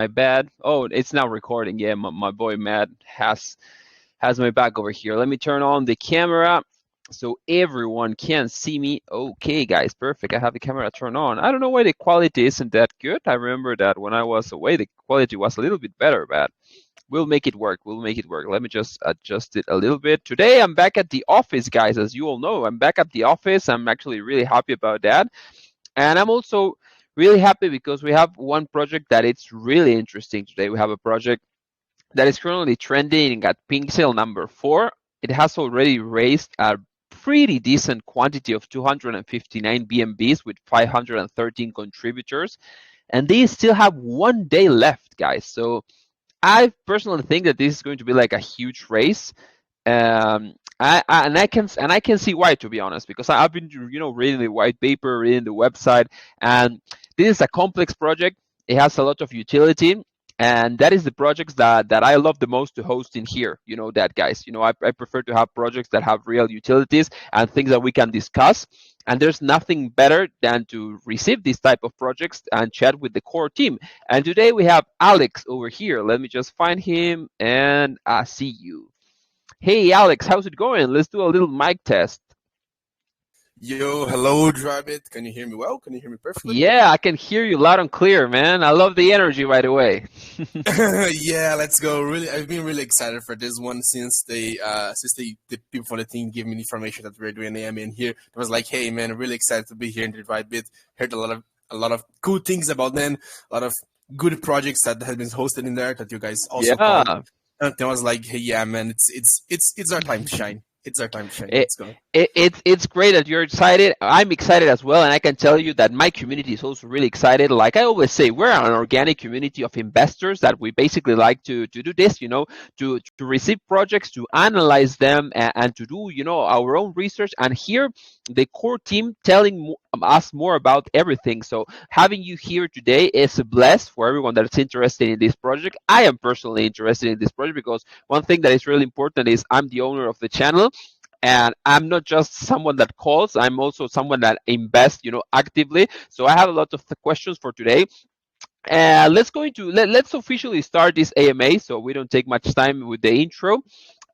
My bad. Oh, it's now recording. Yeah, my boy Matt has my back over here. Let me turn on the camera so everyone can see me. Okay, guys, perfect. I have the camera turned on. I don't know why the quality isn't that good. I remember that when I was away, the quality was a little bit better, but we'll make it work. We'll make it work. Let me just adjust it a little bit. Today, I'm back at the office, guys. As you all know, I'm back at the office. I'm actually really happy about that. And I'm also really happy because we have one project that it's really interesting today. We have a project that is currently trending at Pixel number 4. It has already raised a pretty decent quantity of 259 BNBs with 513 contributors, and they still have 1 day left, guys. So I personally think that this is going to be like a huge race. And I can see why, to be honest, because I've been reading the white paper, reading the website, and this is a complex project. It has a lot of utility, and that is the projects that I love the most to host in here. You know that, guys. I prefer to have projects that have real utilities and things that we can discuss. And there's nothing better than to receive these type of projects and chat with the core team. And today we have Alex over here. Let me just find him, and I see you. Hey, Alex, how's it going? Let's do a little mic test. Yo, hello, Drabit. Can you hear me well? Can you hear me perfectly? Yeah, I can hear you loud and clear, man. I love the energy right away. Yeah, let's go. Really, I've been really excited for this one since the people from the team gave me the information that we're doing AM in here. I was like, hey man, I'm really excited to be here in the right bit. Heard a lot of cool things about them, a lot of good projects that have been hosted in there that you guys also called. Yeah. And I was like, hey, yeah, man, it's our time to shine. It's our time to shine. It, Let's go. it's great that you're excited. I'm excited as well, and I can tell you that my community is also really excited. Like I always say, we're an organic community of investors that we basically like to do this, to receive projects, to analyze them, and to do our own research. And here, the core team telling us more about everything. So having you here today is a bless for everyone that's interested in this project. I am personally interested in this project because one thing that is really important is I'm the owner of the channel, and I'm not just someone that calls. I'm also someone that invests actively. So I have a lot of questions for today. Let's officially start this AMA so we don't take much time with the intro.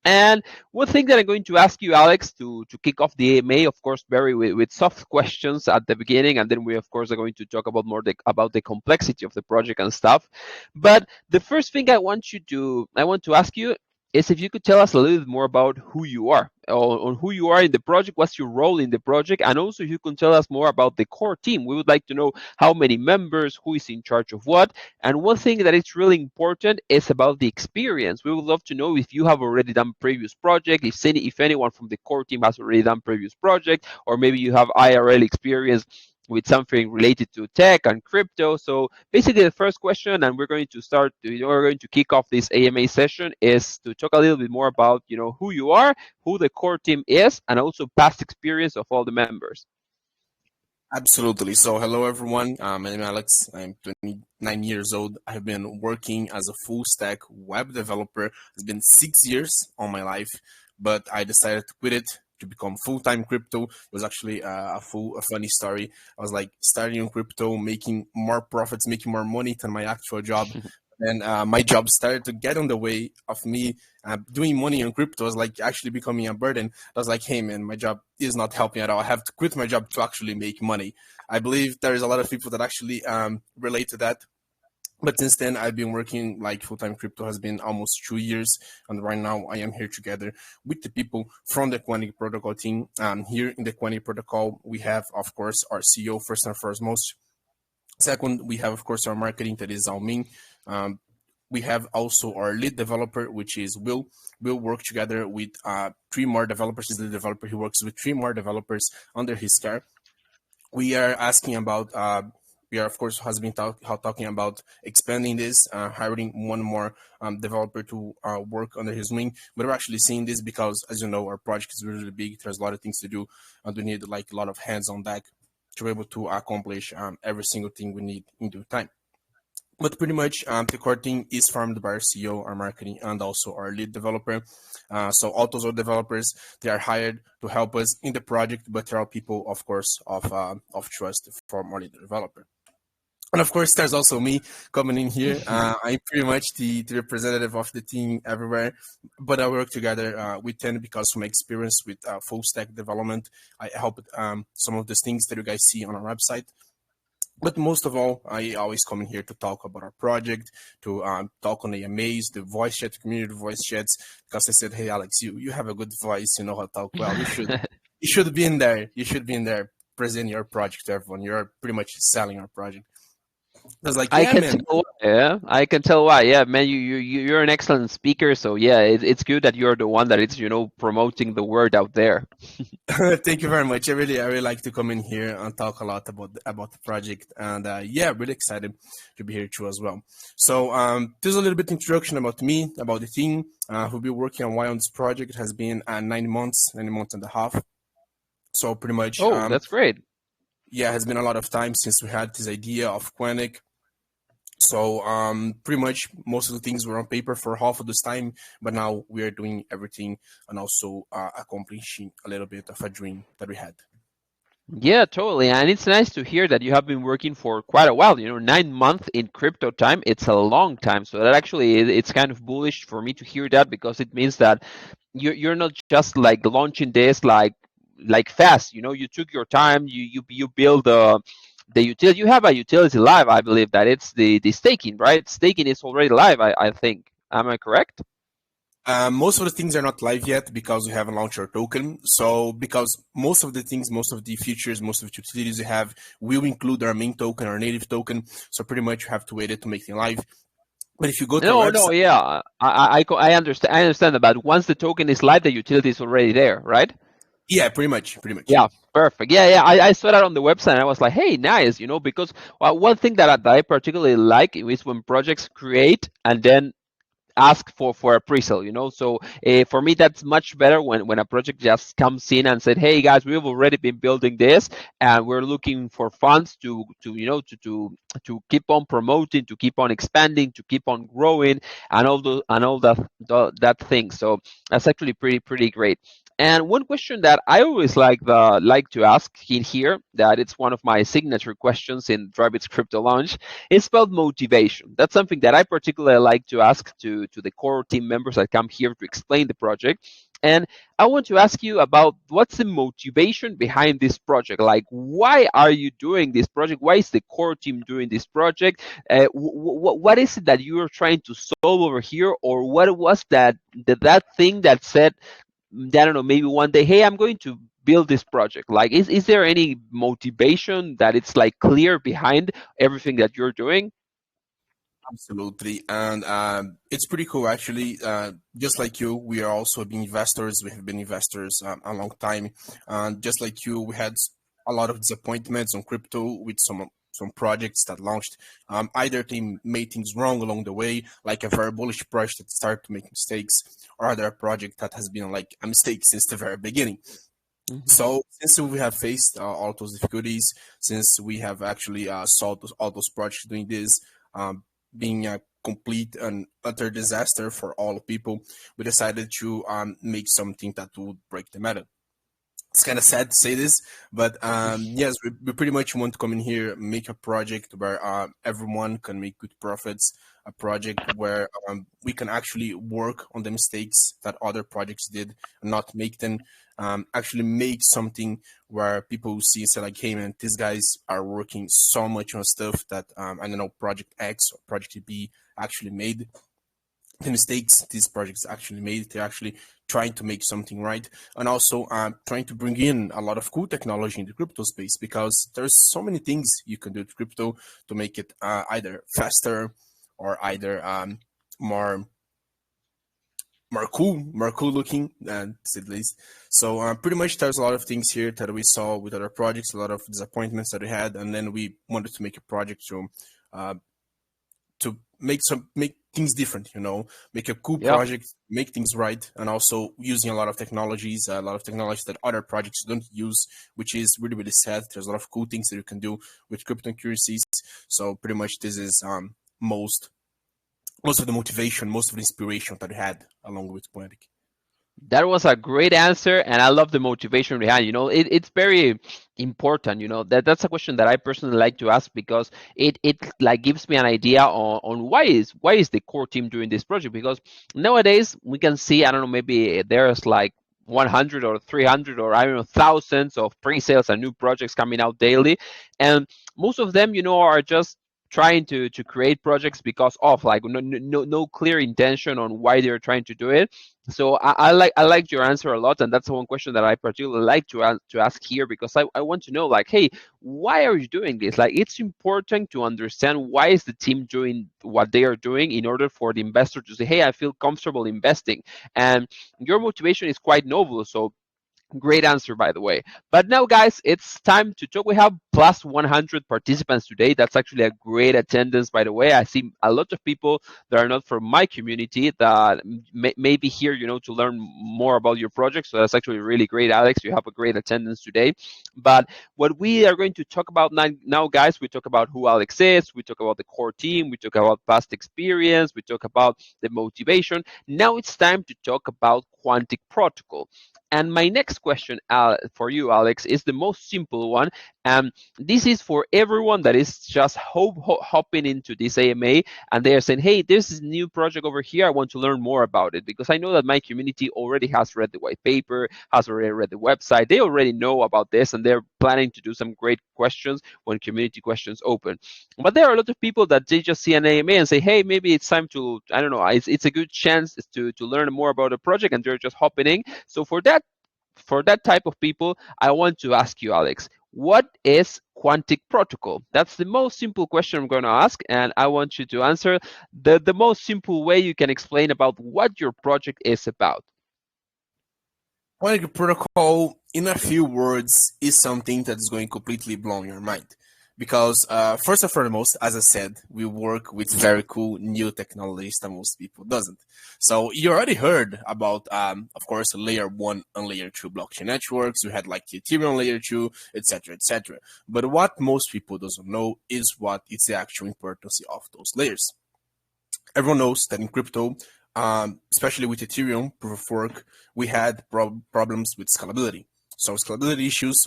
And one thing that I'm going to ask you, Alex, to kick off the AMA, of course, Barry, with soft questions at the beginning, and then we, of course, are going to talk about about the complexity of the project and stuff. But the first thing I want to ask you is if you could tell us a little bit more about who you are, on who you are in the project, what's your role in the project, and also if you can tell us more about the core team. We would like to know how many members, who is in charge of what, and one thing that is really important is about the experience. We would love to know if you have already done previous project, if anyone from the core team has already done previous project, or maybe you have IRL experience with something related to tech and crypto. So basically the first question, and we're going to kick off this AMA session, is to talk a little bit more about, who you are, who the core team is, and also past experience of all the members. Absolutely. So, hello everyone. My name is Alex. I'm 29 years old. I've been working as a full stack web developer. It's been 6 years on my life, but I decided to quit it to become full-time crypto. It was actually a funny story. I was like starting in crypto, making more profits, making more money than my actual job. And my job started to get on the way of me doing money on crypto. I was like actually becoming a burden. I was like, hey man, my job is not helping at all. I have to quit my job to actually make money. I believe there is a lot of people that actually relate to that. But since then, I've been working like full-time crypto has been almost 2 years. And right now I am here together with the people from the Quantic protocol team. Here in the Quantic protocol, we have, of course, our CEO first and foremost. Second, we have, of course, our marketing, that is Almin. We have also our lead developer, which is Will. We'll work together with 3 more developers. He's the developer. He works with 3 more developers under his care. We are asking about, we are, of course, has been talking about expanding this, hiring one more developer to work under his wing. But we're actually seeing this because, as you know, our project is really big. There's a lot of things to do, and we need like a lot of hands on deck to be able to accomplish every single thing we need in due time. But pretty much, the core team is formed by our CEO, our marketing, and also our lead developer. So all those are developers. They are hired to help us in the project, but they are people, of course, of trust from our lead developer. And of course, there's also me coming in here. I'm pretty much the representative of the team everywhere, but I work together with Ten because from my experience with full stack development, I help some of the things that you guys see on our website. But most of all, I always come in here to talk about our project, to talk on the AMAs, the voice chat, community voice chats, because I said, hey, Alex, you have a good voice, you know how to talk well. You should be in there. You should be in there presenting your project to everyone. You're pretty much selling our project. I was like, I yeah, can man. tell why. Yeah, I can tell why. Yeah, man, you're an excellent speaker. So yeah, it's good that you're the one that is promoting the word out there. Thank you very much. I really like to come in here and talk a lot about the project, and yeah, really excited to be here too as well. So there's a little bit introduction about me, about the team. Who've been working on why on this project. It has been 9 months, 9 months and a half. So pretty much, Oh, that's great. yeah, it has been a lot of time since we had this idea of Quantic. So pretty much most of the things were on paper for half of this time, but now we are doing everything and also accomplishing a little bit of a dream that we had. Yeah, totally. And it's nice to hear that you have been working for quite a while. 9 months in crypto time, it's a long time. So that actually it's kind of bullish for me to hear that because it means that you're not just like launching this like fast. You took your time. You build the utility. You have a utility live. I believe that it's the staking, right? Staking is already live. I think. Am I correct? Most of the things are not live yet because we haven't launched our token. So because most of the things, most of the features, most of the utilities we have will include our main token, our native token. So pretty much you have to wait it to make it live. But if you go to our No, no, website, yeah, I understand. I understand that. But once the token is live, the utility is already there, right? yeah, pretty much, pretty much. Yeah, perfect. Yeah, yeah. I saw that on the website and I was like, hey, nice, because one thing that I particularly like is when projects create and then ask for a pre-sale. So for me that's much better when a project just comes in and said, hey guys, we've already been building this and we're looking for funds to keep on promoting, to keep on expanding, to keep on growing, and all that thing. So that's actually pretty great. And one question that I always like to ask in here, that it's one of my signature questions in Drybit's crypto launch, it's about motivation. That's something that I particularly like to ask to the core team members that come here to explain the project. And I want to ask you about what's the motivation behind this project? Like, why are you doing this project? Why is the core team doing this project? What is it that you are trying to solve over here? Or what was that thing that said, I don't know, maybe one day, hey, I'm going to build this project? Like, is there any motivation that it's like clear behind everything that you're doing? Absolutely, and it's pretty cool actually. Just like you, we are also being investors. We have been investors a long time, and just like you, we had a lot of disappointments on crypto with some projects that launched. Either they made things wrong along the way, like a very bullish project that started to make mistakes, or other project that has been like a mistake since the very beginning. Mhm. So since we have faced all those difficulties, since we have actually solved all those projects doing this, being a complete and utter disaster for all people, we decided to make something that would break the meta. It's kind of sad to say this, but yes, we pretty much want to come in here, make a project where everyone can make good profits, a project where we can actually work on the mistakes that other projects did and not make them. Actually make something where people see and say like, hey man, these guys are working so much on stuff that I don't know, project X or project B actually made the mistakes these projects actually made. They're actually trying to make something right, and also trying to bring in a lot of cool technology in the crypto space, because there's so many things you can do with crypto to make it either faster or either more more cool looking, to say the least. So pretty much there's a lot of things here that we saw with other projects, a lot of disappointments that we had, and then we wanted to make a project uh, to make things different, make a cool Yeah. project, make things right, and also using a lot of technologies, a lot of technologies that other projects don't use, which is really sad. There's a lot of cool things that you can do with cryptocurrencies. So pretty much this is most of the motivation, most of the inspiration that I had along with Quantic. That was a great answer, and I love the motivation behind. It's very important. That's a question that I personally like to ask because it like gives me an idea on why is the core team doing this project. Because nowadays we can see, I don't know, maybe there's like 100 or 300 or I don't know thousands of pre-sales and new projects coming out daily, and most of them are just trying to create projects because of like no clear intention on why they're trying to do it. So I liked your answer a lot, and that's one question that I particularly like to ask here because I want to know like, hey, why are you doing this? Like, it's important to understand why is the team doing what they are doing in order for the investor to say, hey, I feel comfortable investing, and your motivation is quite noble. So great answer, by the way. But now, guys, it's time to talk. We have plus 100 participants today. That's actually a great attendance, by the way. I see a lot of people that are not from my community that may be here, to learn more about your project. So that's actually really great, Alex. You have a great attendance today. But what we are going to talk about now, guys, we talk about who Alex is. We talk about the core team. We talk about past experience. We talk about the motivation. Now it's time to talk about Quantic Protocol. And my next question for you, Alex, is the most simple one. This is for everyone that is just hopping into this AMA and they are saying, hey, there's this new project over here. I want to learn more about it because I know that my community already has read the white paper, has already read the website. They already know about this and they're planning to do some great questions when community questions open. But there are a lot of people that they just see an AMA and say, hey, maybe it's time to, I don't know, it's a good chance to learn more about a project and they're just hopping in. So for that type of people, I want to ask you, Alex, what is Quantic Protocol? That's the most simple question I'm going to ask, and I want you to answer the most simple way you can explain about what your project is about. Quantic protocol, in a few words, is something that is going to completely blow your mind. Because first and foremost, as I said, we work with very cool new technologies that most people doesn't. So you already heard about, of course, layer one and layer two blockchain networks. We had like Ethereum layer two, etc., etc. But what most people doesn't know is what is the actual importance of those layers. Everyone knows that in crypto, especially with Ethereum proof of work, we had problems with scalability. So scalability issues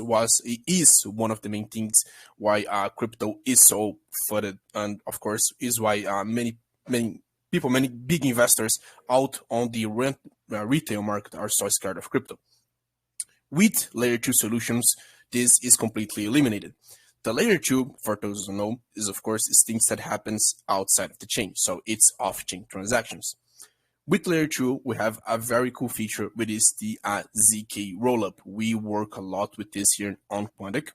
is one of the main things why crypto is so flooded, and of course is why many people, many big investors out on the retail market are so scared of crypto. With layer 2 solutions, this is completely eliminated. The layer 2, for those who know, is of course is things that happens outside of the chain. So it's off-chain transactions. With layer 2, we have a very cool feature, which is the ZK rollup. We work a lot with this here on Quantic.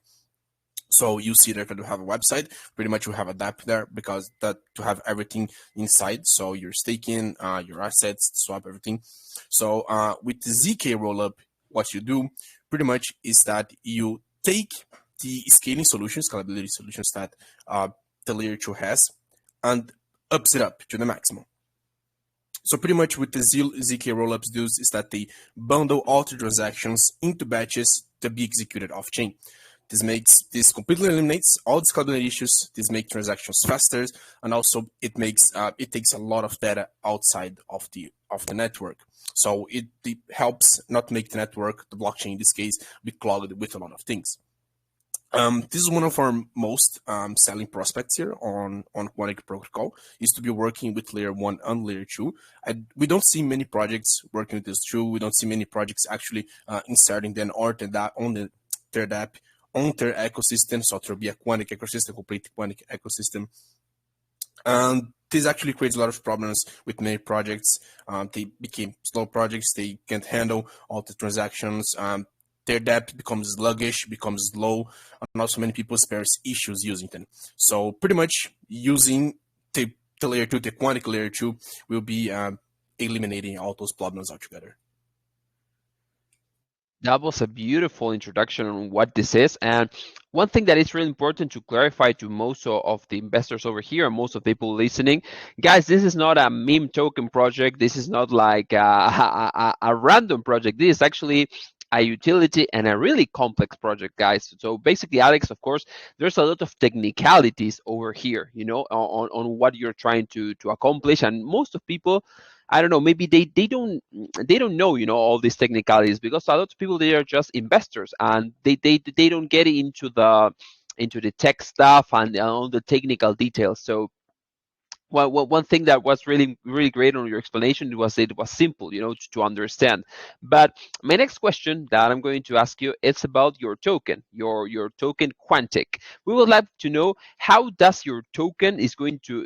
So you see there that we have a website. Pretty much we have a DApp there because that to have everything inside. So your staking, your assets, swap everything. So with the ZK rollup, what you do pretty much is that you take the scaling solutions, scalability solutions that the layer 2 has, and ups it up to the maximum. So pretty much with the ZK rollups does is that they bundle all the transactions into batches to be executed off-chain. This completely eliminates all the scalability issues. This makes transactions faster, and also it takes a lot of data outside of the network. So it helps not make the network, the blockchain in this case, be clogged with a lot of things. This is one of our most selling prospects here on Quantic Protocol, is to be working with layer 1 and layer 2. We don't see many projects working with this two. We don't see many projects actually inserting them or on their app, on their ecosystem. So there will be a Quantic ecosystem, complete Quantic ecosystem. And this actually creates a lot of problems with many projects. They became slow projects. They can't handle all the transactions. Their dApp becomes sluggish, becomes slow, and also many people experience issues using them. So pretty much using the layer 2, the Quantic layer 2, will be eliminating all those problems altogether. That was a beautiful introduction on what this is. And one thing that is really important to clarify to most of the investors over here and most of the people listening, guys, this is not a meme token project. This is not like a random project. This is actually a utility, and a really complex project, guys. So basically, Alex, of course, there's a lot of technicalities over here, on what you're trying to accomplish, and most of people, I don't know, maybe they don't know, all these technicalities, because a lot of people, they are just investors, and they don't get into the tech stuff and all the technical details. So one thing that was really really great on your explanation was it was simple, to understand. But my next question that I'm going to ask you, it's about your token, your token Quantic. We would like to know, how does your token is going to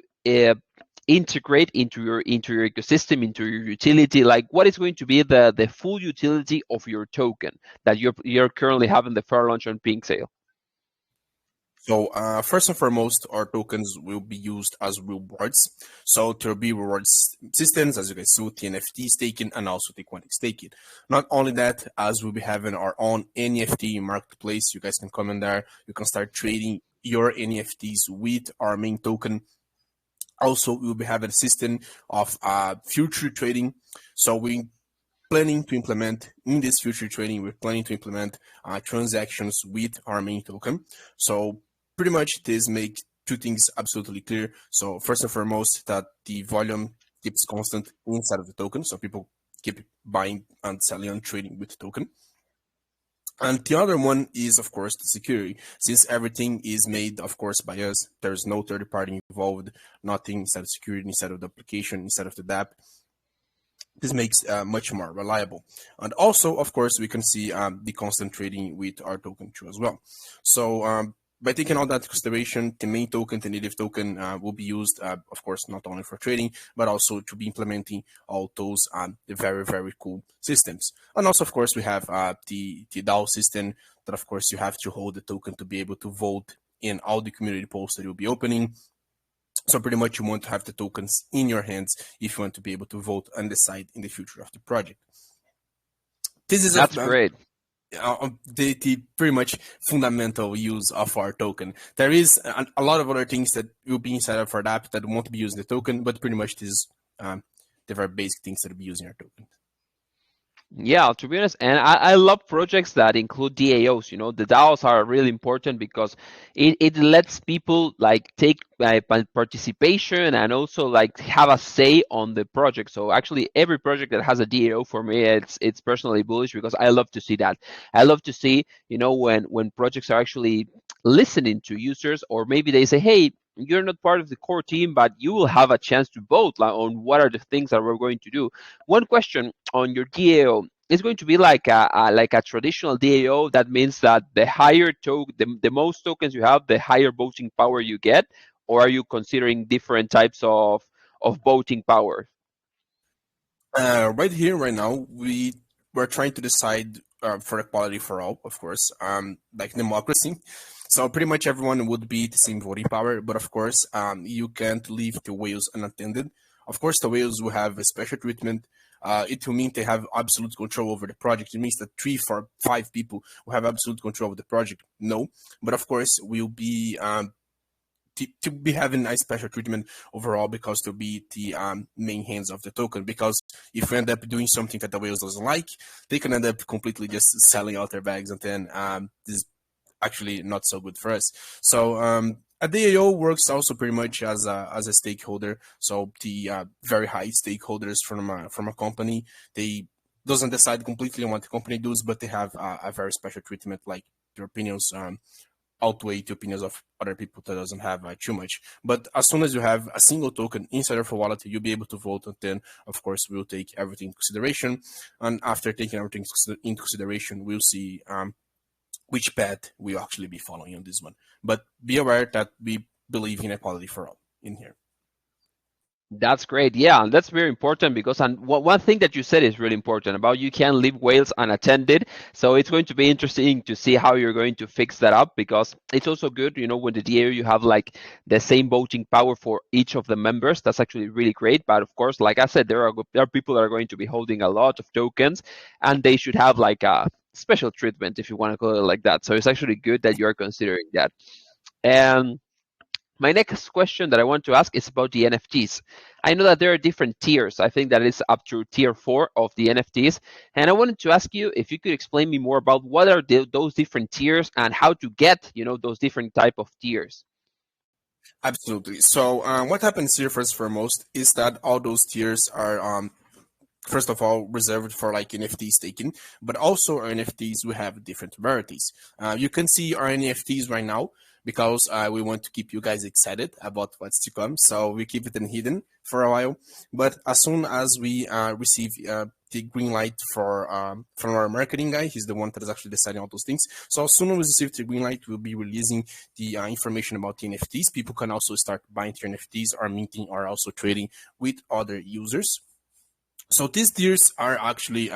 integrate into your ecosystem, into your utility? Like, what is going to be the full utility of your token that you're currently having the fair launch on Pink Sale? So first and foremost, our tokens will be used as rewards. So there will be rewards systems, as you guys saw, the NFT staking and also the Quantic staking. Not only that, as we'll be having our own NFT marketplace, you guys can come in there. You can start trading your NFTs with our main token. Also, we'll be having a system of future trading. So we planning to implement in this future trading, we're planning to implement transactions with our main token. So pretty much this makes two things absolutely clear. So first and foremost, that the volume keeps constant inside of the token. So people keep buying and selling and trading with the token. And the other one is, of course, the security. Since everything is made, of course, by us, there's no third party involved, nothing inside of security, inside of the application, inside of the dApp. This makes much more reliable. And also, of course, we can see the constant trading with our token too as well. So by taking all that into consideration, the main token, the native token, will be used, of course, not only for trading, but also to be implementing all those the very, very cool systems. And also, of course, we have the DAO system that, of course, you have to hold the token to be able to vote in all the community posts that you'll be opening. So pretty much you want to have the tokens in your hands if you want to be able to vote and decide in the future of the project. This is That's great. the pretty much fundamental use of our token. There is a lot of other things that will be inside of our app that won't be using the token, but pretty much this is the very basic things that will be using our token. Yeah, to be honest, and I love projects that include DAOs. The DAOs are really important because it lets people like take participation and also like have a say on the project. So actually, every project that has a DAO, for me, it's personally bullish, because I love to see that. I love to see, when projects are actually listening to users, or maybe they say, hey, you're not part of the core team, but you will have a chance to vote, like, on what are the things that we're going to do. One question on your DAO is going to be like a traditional DAO. That means that the higher the most tokens you have, the higher voting power you get, or are you considering different types of voting power? Right here, right now, we're trying to decide for equality for all, of course, like democracy. So pretty much everyone would be the same voting power, but of course, you can't leave the whales unattended. Of course, the whales will have a special treatment. It will mean they have absolute control over the project. It means that 3, 4, 5 people will have absolute control of the project. No, but of course, we'll be to be having a special treatment overall, because to be the main hands of the token. Because if we end up doing something that the whales doesn't like, they can end up completely just selling out their bags, and then this is actually not so good for us. So a DAO works also pretty much as a stakeholder. So the very high stakeholders from a company, they doesn't decide completely on what the company does, but they have a very special treatment, like their opinions outweigh the opinions of other people that doesn't have too much. But as soon as you have a single token inside of a wallet, you'll be able to vote, and then, of course, we'll take everything into consideration. And after taking everything into consideration, we'll see which path we'll actually be following on this one. But be aware that we believe in equality for all in here. That's great. Yeah, and that's very important, because and one thing that you said is really important about, you can't leave whales unattended. So it's going to be interesting to see how you're going to fix that up, because it's also good, when the DAO you have like the same voting power for each of the members. That's actually really great. But of course, like I said, there are people that are going to be holding a lot of tokens, and they should have like a special treatment, if you want to call it like that. So it's actually good that you are considering that. And My next question that I want to ask is about the NFTs. I know that there are different tiers. I think that is up to tier 4 of the NFTs. And I wanted to ask you if you could explain me more about what are those different tiers and how to get, those different type of tiers. Absolutely. So what happens here first foremost is that all those tiers are first of all reserved for like NFT staking, but also our NFTs we have different varieties. You can see our NFTs right now because we want to keep you guys excited about what's to come. So we keep it in hidden for a while. But as soon as we receive the green light from our marketing guy, he's the one that is actually deciding all those things. So as soon as we receive the green light, we'll be releasing the information about the NFTs. People can also start buying the NFTs or minting or also trading with other users. So these tiers are actually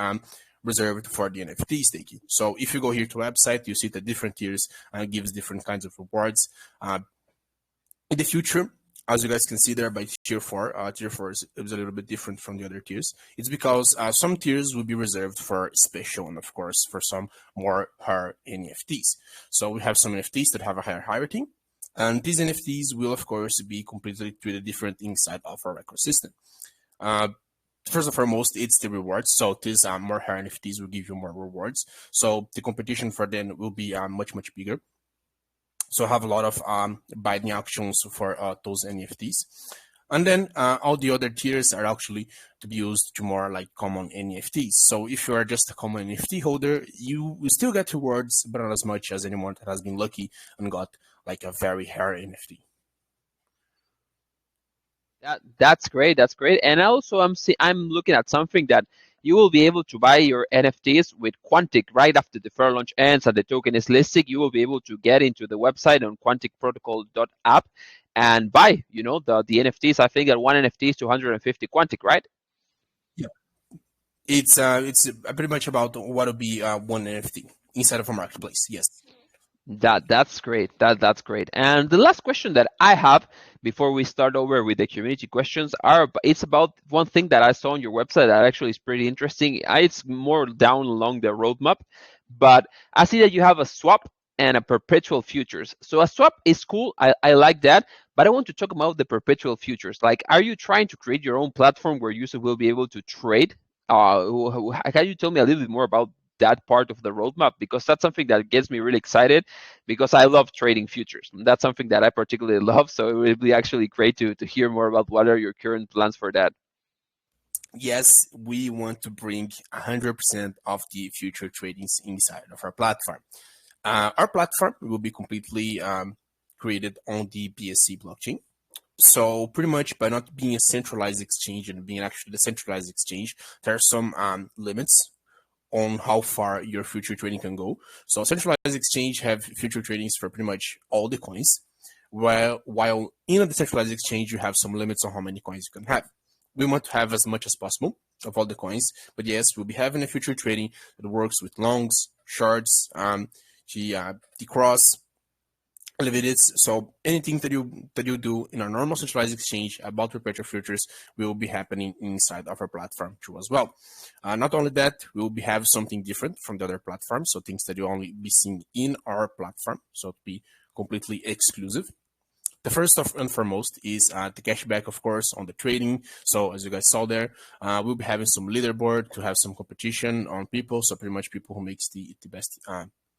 reserved for the NFT staking. So if you go here to website, you see the different tiers gives different kinds of rewards. In the future, as you guys can see there by tier 4 is a little bit different from the other tiers. It's because some tiers will be reserved for special and of course for some more higher NFTs. So we have some NFTs that have a higher hierarchy, and these NFTs will of course be completely treated different inside of our ecosystem. First and foremost, it's the rewards. So these more higher NFTs will give you more rewards. So the competition for them will be much, much bigger. So have a lot of buying options for those NFTs. And then all the other tiers are actually to be used to more like common NFTs. So if you are just a common NFT holder, you will still get rewards, but not as much as anyone that has been lucky and got like a very rare NFT. That's great. That's great. And also, I'm looking at something that you will be able to buy your NFTs with Quantic right after the fair launch ends and the token is listed. You will be able to get into the website on quanticprotocol.app and buy, the NFTs. I think that one NFT is 250 Quantic, right? Yeah. It's pretty much about what will be one NFT inside of a marketplace. Yes. That's great. That's great. And the last question that I have before we start over with the community questions it's about one thing that I saw on your website that actually is pretty interesting. It's more down along the roadmap, but I see that you have a swap and a perpetual futures. So a swap is cool. I like that, but I want to talk about the perpetual futures. Like, are you trying to create your own platform where users will be able to trade? Can you tell me a little bit more about that part of the roadmap, because that's something that gets me really excited because I love trading futures. That's something that I particularly love. So it would be actually great to hear more about what are your current plans for that. Yes, we want to bring 100% of the future tradings inside of our platform. Our platform will be completely created on the BSC blockchain. So pretty much by not being a centralized exchange and being actually the centralized exchange, there are some limits on how far your future trading can go. So centralized exchange have future tradings for pretty much all the coins, while in a decentralized exchange you have some limits on how many coins you can have. We want to have as much as possible of all the coins, but yes, we'll be having a future trading that works with longs, shorts, the cross, liquidities. So anything that you do in a normal centralized exchange about perpetual futures will be happening inside of our platform too as well. Not only that, we will be have something different from the other platforms. So things that you only be seeing in our platform. So to be completely exclusive. The first and foremost is the cashback, of course, on the trading. So as you guys saw there, we'll be having some leaderboard to have some competition on people. So pretty much people who makes the best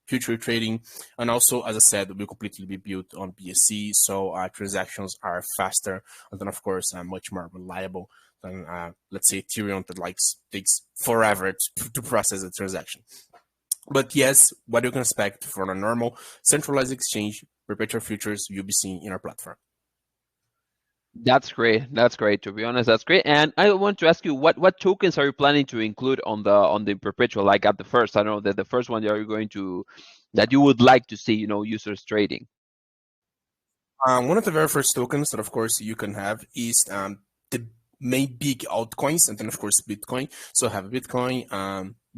future trading. And also, as I said, will completely be built on BSC. So transactions are faster and then, of course, much more reliable than, let's say, Ethereum that takes forever to process a transaction. But yes, what you can expect for a normal centralized exchange, perpetual futures you'll be seeing in our platform. That's great. That's great. To be honest, that's great. And I want to ask you, what tokens are you planning to include on the perpetual? Like at the first, I don't know that the first one that you're going to that you would like to see, users trading. One of the very first tokens that, of course, you can have is the main big altcoins, and then, of course, Bitcoin. So have Bitcoin,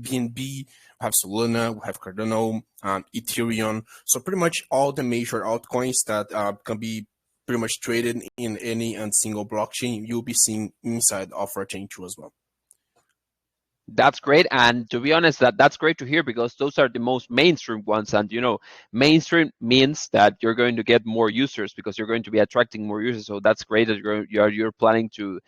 BNB, we have Solana, we have Cardano, Ethereum. So pretty much all the major altcoins that can be pretty much traded in any and single blockchain, you'll be seeing inside of our chain too as well. That's great, and to be honest, that's great to hear because those are the most mainstream ones. And mainstream means that you're going to get more users because you're going to be attracting more users. So that's great that you're planning to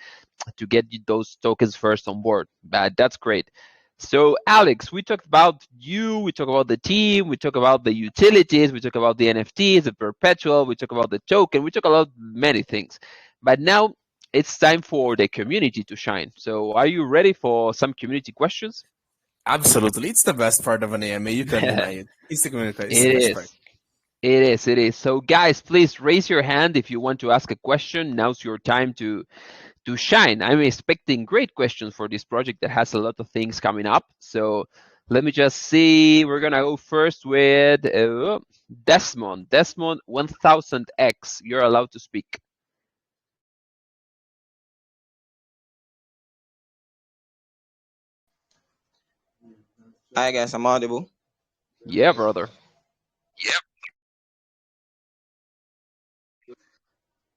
get those tokens first on board. But that's great. So Alex, we talked about you, we talked about the team, we talked about the utilities, we talked about the NFTs, the perpetual, we talked about the token, we talked about many things. But now it's time for the community to shine. So are you ready for some community questions? Absolutely, it's the best part of an AMA. You can't deny it. It's the communication. It's the It best part. is. It is. It is. So guys, please raise your hand if you want to ask a question. Now's your time to shine. I'm expecting great questions for this project that has a lot of things coming up. So let me just see. We're gonna go first with Desmond. Desmond 1000X. You're allowed to speak. Hi guys, I'm audible. Yeah, brother.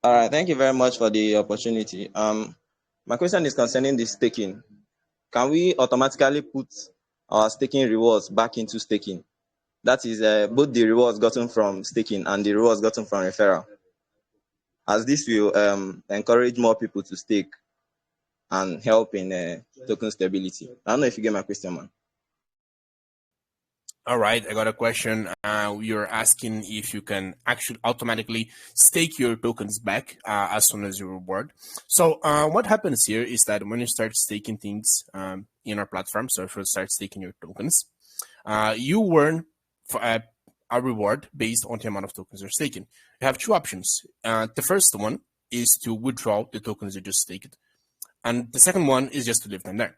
All right, thank you very much for the opportunity. My question is concerning the staking. Can we automatically put our staking rewards back into staking? That is both the rewards gotten from staking and the rewards gotten from referral, as this will encourage more people to stake and help in token stability. I don't know if you get my question, man. All right, I got a question. You're asking if you can actually automatically stake your tokens back as soon as you reward. So what happens here is that when you start staking things in our platform, so if you start staking your tokens, you earn for a reward based on the amount of tokens you're staking. You have two options. The first one is to withdraw the tokens you just staked, and the second one is just to leave them there.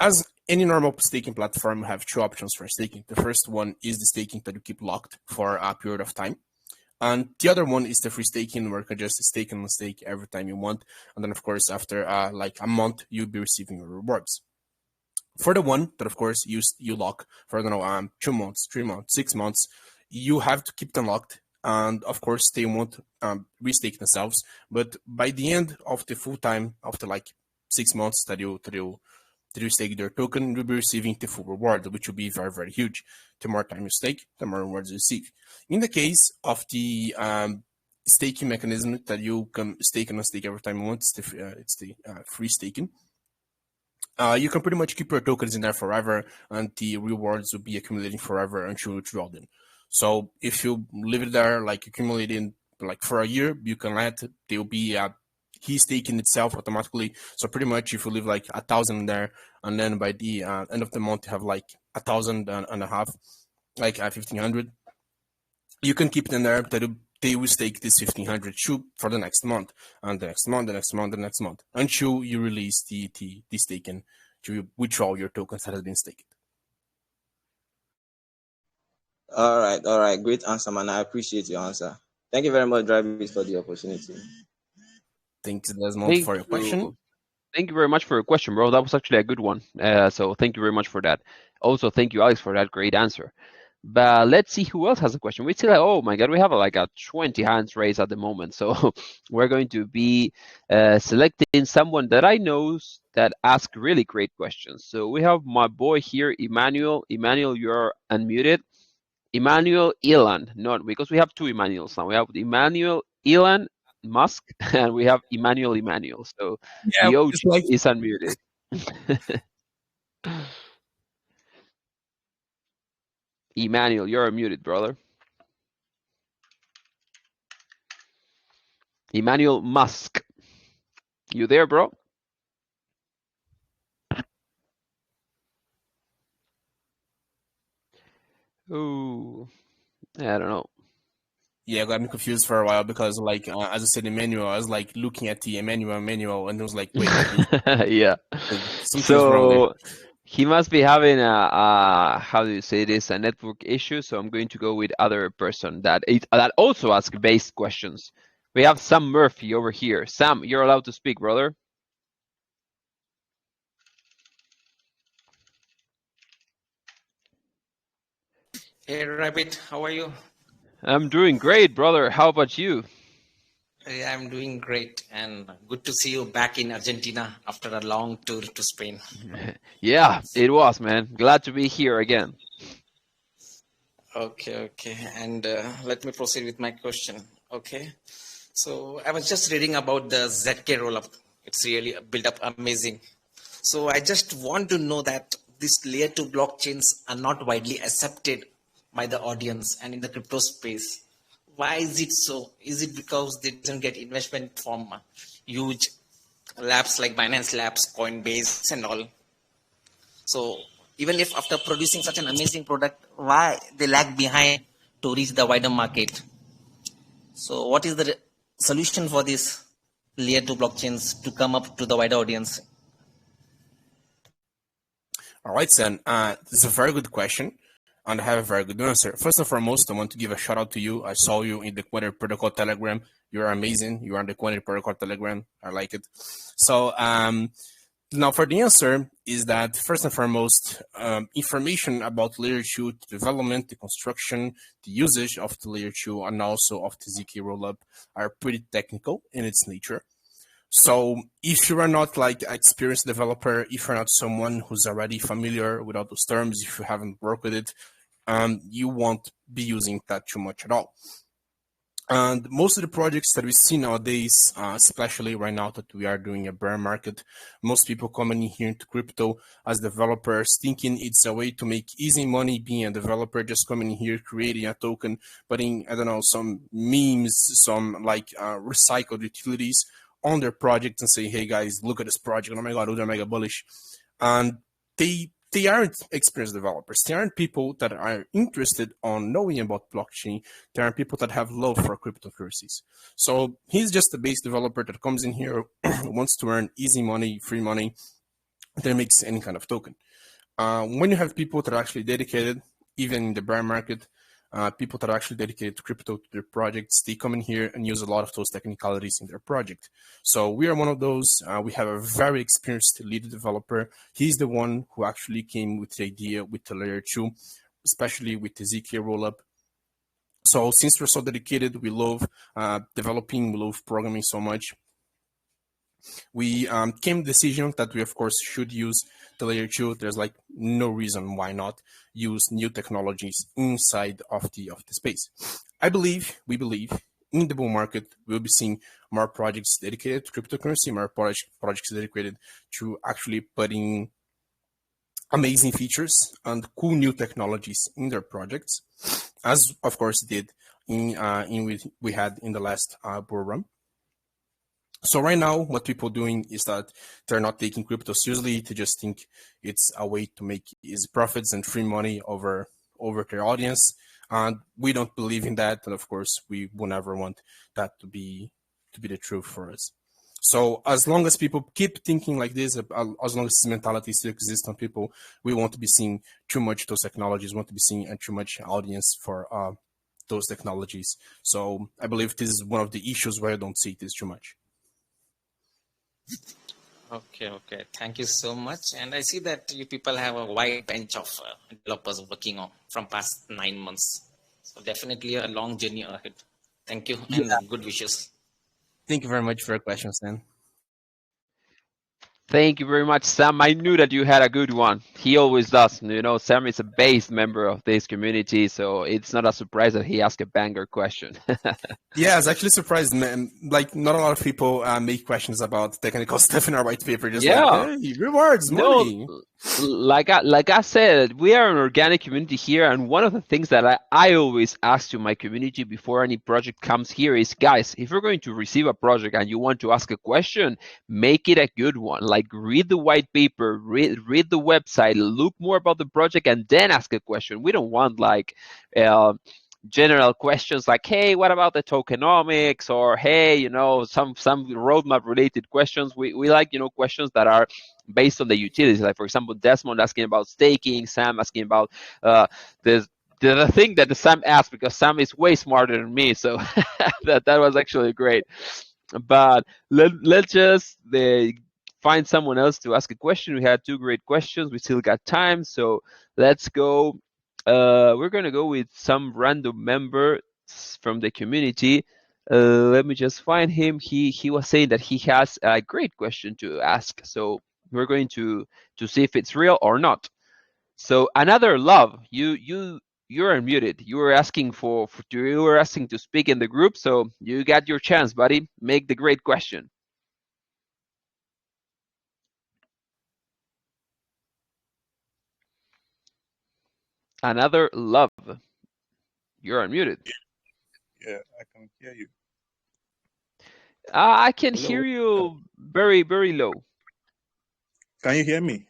As any normal staking platform, you have two options for staking. The first one is the staking that you keep locked for a period of time. And the other one is the free staking, where you can just stake and stake every time you want. And then, of course, after like a month, you'll be receiving your rewards. For the one that, of course, you lock for, I don't know, 2 months, 3 months, 6 months, you have to keep them locked. And of course, they won't restake themselves. But by the end of the full time, after like 6 months that you stake their token, you'll be receiving the full reward, which will be very, very huge. The more time you stake, the more rewards you receive. In the case of the staking mechanism that you can stake and unstake every time you want, it's the free staking. You can pretty much keep your tokens in there forever, and the rewards will be accumulating forever until you withdraw them. So if you leave it there, like accumulating like for a year, you can let they'll be he's taking itself automatically. So pretty much if you leave like 1,000 there, and then by the end of the month you have like 1,000 and a half, like 1,500, you can keep them there. They will stake this 1,500 shoe for the next month, and the next month, the next month, the next month, until you release the staking to withdraw your tokens that has been staked. All right, great answer, man. I appreciate your answer. Thank you very much, Drivers, for the opportunity. Thanks, Desmond, Thank for your question. you. Thank you very much for your question, bro. That was actually a good one. So thank you very much for that. Also, thank you, Alex, for that great answer. But let's see who else has a question. We still have, oh my God, we have like a 20 hands raised at the moment. So we're going to be selecting someone that I know that ask really great questions. So we have my boy here, Emmanuel. Emmanuel, you're unmuted. Emmanuel Elon, not because we have two Emmanuels now. We have Emmanuel Elon Musk and we have Emmanuel Emmanuel. So Yeah, the OG it's like is unmuted. Emmanuel, you're unmuted, brother. Emmanuel Musk. You there, bro? Oh, I don't know. yeah, got me confused for a while because like as I said, Emmanuel, I was like looking at the Emmanuel, and it was like, wait, Yeah. something's wrong there. So he must be having a how do you say this, a network issue. So I'm going to go with other person that also ask based questions. We have Sam Murphy over here. Sam, you're allowed to speak, brother. Hey Rabbit, how are you? I'm doing great, brother. How about you? Yeah, I'm doing great and good to see you back in Argentina after a long tour to Spain. Yeah, it was, man. Glad to be here again. Okay. And let me proceed with my question. Okay. So I was just reading about the ZK rollup. It's really built up amazing. So I just want to know that these layer 2 blockchains are not widely accepted by the audience and in the crypto space. Why is it so? Is it because they doesn't get investment from huge labs like Binance Labs, Coinbase, and all? So even if after producing such an amazing product, why they lag behind to reach the wider market? So what is the solution for this layer 2 blockchains to come up to the wider audience? All right, Sen. This is a very good question, and I have a very good answer. First and foremost, I want to give a shout out to you. I saw you in the Quantic Protocol Telegram. You are amazing. You are on the Quantic Protocol Telegram. I like it. So, now for the answer is that first and foremost, information about layer 2 development, the construction, the usage of the layer 2, and also of the ZK rollup are pretty technical in its nature. So if you are not like an experienced developer, if you're not someone who's already familiar with all those terms, if you haven't worked with it, you won't be using that too much at all. And most of the projects that we see nowadays, especially right now that we are doing a bear market, most people coming in here into crypto as developers thinking it's a way to make easy money being a developer, just coming in here, creating a token, putting, I don't know, some memes, some like recycled utilities on their project and say, hey guys, look at this project. Oh my God, they're mega bullish. And they aren't experienced developers. They aren't people that are interested on knowing about blockchain. They aren't people that have love for cryptocurrencies. So he's just a base developer that comes in here, wants to earn easy money, free money, that makes any kind of token. When you have people that are actually dedicated, even in the bear market, people that are actually dedicated to crypto, to their projects, they come in here and use a lot of those technicalities in their project. So we are one of those. We have a very experienced lead developer. He's the one who actually came with the idea with the layer 2, especially with the ZK rollup. So since we're so dedicated, we love developing, we love programming so much. We came to the decision that we of course should use the layer 2. There's like no reason why not use new technologies inside of the space. We believe in the bull market we'll be seeing more projects dedicated to cryptocurrency, more projects dedicated to actually putting amazing features and cool new technologies in their projects, as of course did in we had in the last bull run. So right now, what people are doing is that they're not taking crypto seriously. They just think it's a way to make easy profits and free money over their audience. And we don't believe in that. And of course, we will never want that to be the truth for us. So as long as people keep thinking like this, as long as this mentality still exists on people, we want to be seeing too much those technologies, want to be seeing too much audience for those technologies. So I believe this is one of the issues where I don't see this too much. Okay. Thank you so much. And I see that you people have a wide bench of developers working on from past 9 months. So definitely a long journey ahead. Thank you and good wishes. Thank you very much for your question, Stan. Thank you very much, Sam. I knew that you had a good one. He always does. You know, Sam is a base member of this community, so it's not a surprise that he asked a banger question. Yeah, I was actually surprised, man. Like, not a lot of people make questions about technical stuff in our white paper. Just like, Yeah. hey, rewards, No, money. like I said, we are an organic community here, and one of the things that I always ask to my community before any project comes here is, guys, if you're going to receive a project and you want to ask a question, make it a good one. Like, read the white paper, read the website, look more about the project, and then ask a question. We don't want like general questions like, hey, what about the tokenomics, or hey, you know, some roadmap related questions. We like, you know, questions that are based on the utilities. Like, for example, Desmond asking about staking, Sam asking about the thing that the Sam asked, because Sam is way smarter than me, so that was actually great. But let's just find someone else to ask a question. We had two great questions. We still got time, so let's go. We're gonna go with some random member from the community. Let me just find him. He was saying that he has a great question to ask. So we're going to see if it's real or not. So another love. You're unmuted. You were asking you were asking to speak in the group. So you got your chance, buddy. Make the great question. Another love. You're unmuted. Yeah, I can hear you. I can Hello. hear you very, very low. Can you hear me?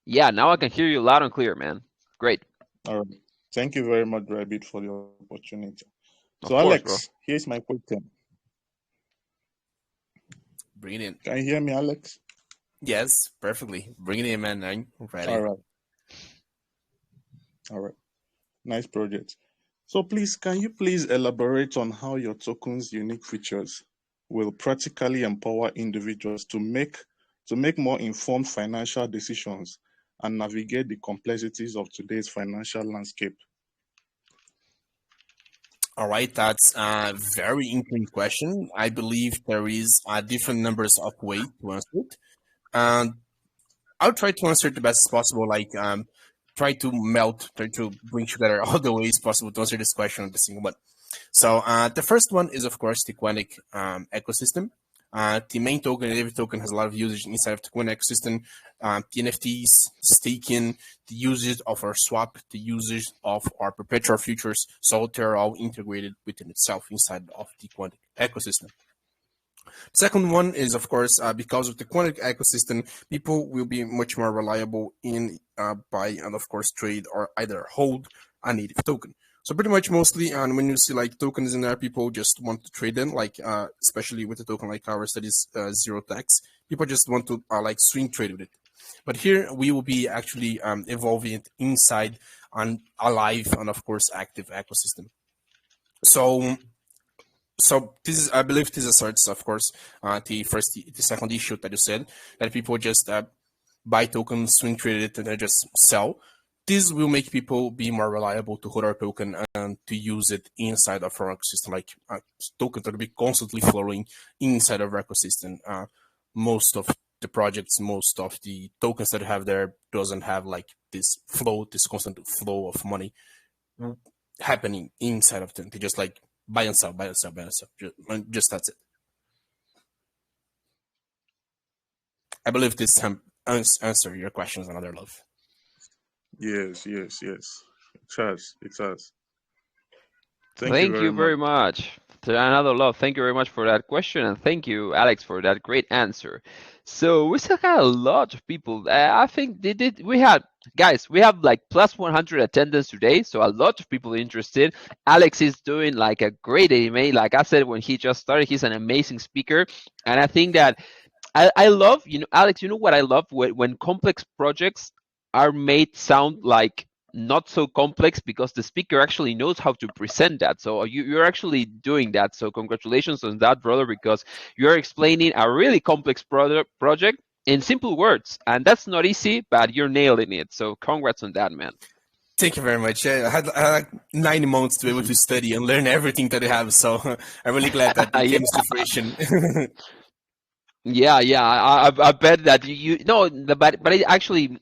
Yeah, now I can hear you loud and clear, man. Great. All right. Thank you very much, Rabbit, for the opportunity. Of So, course, bro. Alex, here's my question. Bring it in. Can you hear me, Alex? Yes, perfectly. Bring it in, man. I'm ready. All right. All right. Nice project. So, please, can you please elaborate on how your token's unique features will practically empower individuals to make more informed financial decisions and navigate the complexities of today's financial landscape? All right, that's a very interesting question. I believe there is different numbers of ways to answer it. And I'll try to answer it the best as possible, like try to bring together all the ways possible to answer this question on the single one. So the first one is, of course, the Quantic ecosystem. The main token, every token has a lot of usage inside of the Quantic ecosystem. The NFTs, staking, the usage of our swap, the usage of our perpetual futures. So they're all integrated within itself inside of the Quantic ecosystem. Second one is, of course, because of the Quantic ecosystem, people will be much more reliable in buy and, of course, trade or either hold a native token. So pretty much mostly, and when you see like tokens in there, people just want to trade them, like especially with a token like ours that is zero tax. People just want to like swing trade with it. But here we will be actually evolving it inside an alive and, of course, active ecosystem. So this is, I believe, this asserts, of course, the second issue that you said, that people just buy tokens, swing trade it, and then just sell. This will make people be more reliable to hold our token and to use it inside of our ecosystem. Like tokens that will be constantly flowing inside of our ecosystem. Most of the projects, most of the tokens that you have there doesn't have like this constant flow of money happening inside of them. They just like buy and sell, buy and sell, buy and sell. Just that's it. I believe this answer your questions, another love. Yes. It has. Thank you very much. Another love. Thank you very much for that question, and thank you, Alex, for that great answer. So we still got a lot of people. I think we have like plus 100 attendance today, so a lot of people interested. Alex is doing like a great AMA. Like I said when he just started, he's an amazing speaker, and I think that I love, Alex, you know what I love when complex projects are made sound like not so complex because the speaker actually knows how to present that. So you're actually doing that. So congratulations on that, brother, because you're explaining a really complex project in simple words. And that's not easy, but you're nailing it. So congrats on that, man. Thank you very much. I had like 9 months to be able to study and learn everything that I have. So I'm really glad that it came to fruition. Yeah, I bet that but it actually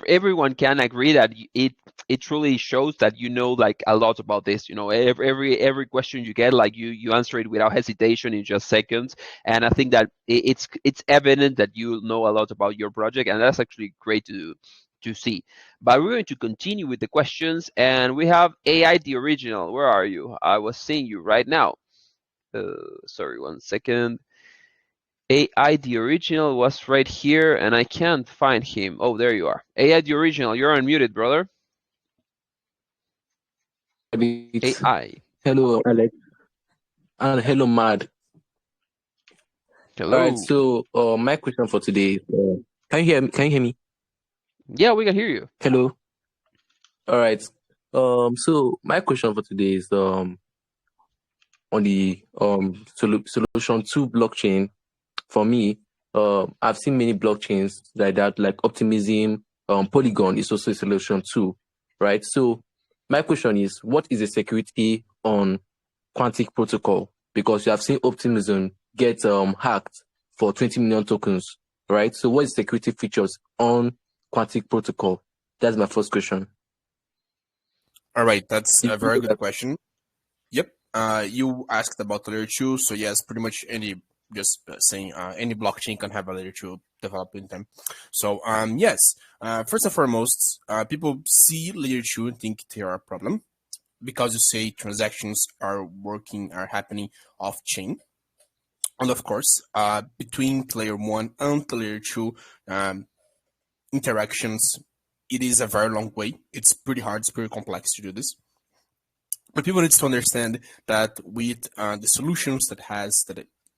everyone can agree that it truly shows that you know like a lot about this. Every question you get, like you answer it without hesitation in just seconds, and I think that it's evident that you know a lot about your project, and that's actually great to see. But we're going to continue with the questions, and we have AI the original. Where are you? I was seeing you right now. Sorry, 1 second. AI the original was right here, and I can't find him. Oh, there you are. AI the original, you're unmuted, brother. AI. Hello, Alex. And hello, Mad. Hello. All right. So, my question for today is, can you hear me? Can you hear me? Yeah, we can hear you. Hello. All right. So my question for today is on the solution 2 blockchain. For me, I've seen many blockchains like that, like Optimism, Polygon is also a solution 2, right? So my question is, what is the security on Quantic protocol? because you have seen Optimism get hacked for 20 million tokens, right? So what is security features on Quantic protocol? That's my first question. All right, that's a very good question. Yep. You asked about the layer 2, so yes, pretty much any any blockchain can have a layer 2 developed in them. So yes, first and foremost, people see layer 2 and think they are a problem because you say transactions are happening off chain. And of course, between layer 1 and layer 2 interactions, it is a very long way. It's pretty hard, it's pretty complex to do this. But people need to understand that with the solutions that